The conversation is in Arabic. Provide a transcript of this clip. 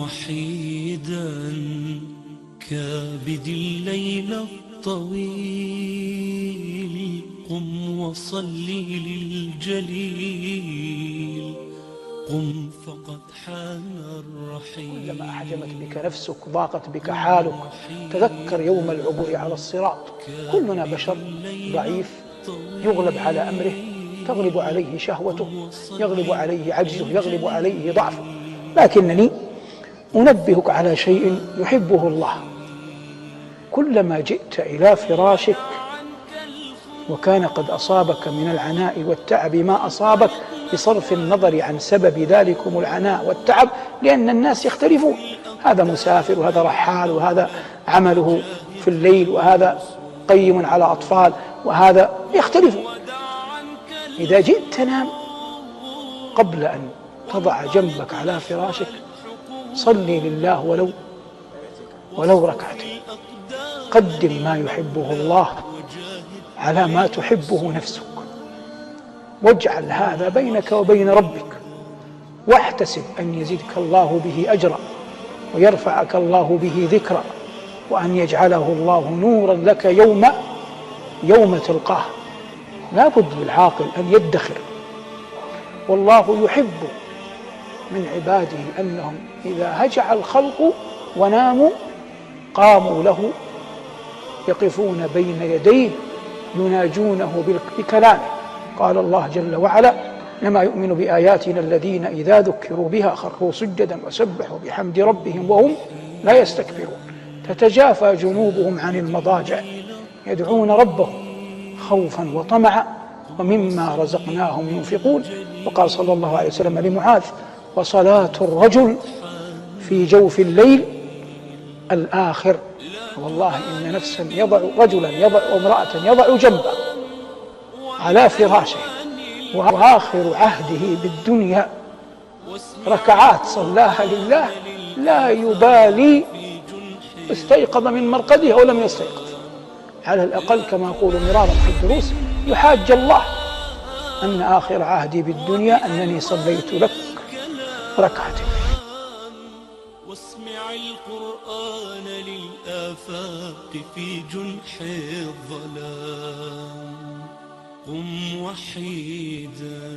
وحيدا كابد الليل الطويل، قم وصلي للجليل، قم فقد حان الرحيل. كلما أحجمت بك نفسك ضاقت بك حالك، تذكر يوم العبور على الصراط. كلنا بشر ضعيف يغلب على أمره، تغلب عليه شهوته، يغلب عليه عجزه، يغلب عليه ضعفه، لكنني أنبهك على شيء يحبه الله. كلما جئت إلى فراشك وكان قد أصابك من العناء والتعب ما أصابك، بصرف النظر عن سبب ذلكم العناء والتعب، لأن الناس يختلفون، هذا مسافر وهذا رحال وهذا عمله في الليل وهذا قيم على أطفال وهذا يختلفون. إذا جئت تنام قبل أن تضع جنبك على فراشك صلي لله ولو ركعتين. قدم ما يحبه الله على ما تحبه نفسك، واجعل هذا بينك وبين ربك، واحتسب أن يزيدك الله به أجرا ويرفعك الله به ذكرا، وأن يجعله الله نورا لك يوم تلقاه. لا بد للعاقل أن يدخر، والله يحب من عباده أنهم إذا هجع الخلق وناموا قاموا له يقفون بين يديه يناجونه بكلامه. قال الله جل وعلا: إنما يؤمن بآياتنا الذين إذا ذكروا بها خروا سجدا وسبحوا بحمد ربهم وهم لا يستكبرون، تتجافى جنوبهم عن المضاجع يدعون ربهم خوفا وطمعا ومما رزقناهم ينفقون. وقال صلى الله عليه وسلم لمعاذ: وصلاة الرجل في جوف الليل الآخر. والله إن نفسا رجلا يضع امرأة يضع جنبه على فراشه وآخر عهده بالدنيا ركعات صلاها لله، لا يبالي استيقظ من مرقده أو لم يستيقظ، على الأقل كما أقول مرارا في الدروس يحاج الله أن آخر عهدي بالدنيا أنني صليت لك ركعتين. واسمع القرآن للآفاق في جنح الظلام، قم وحيدا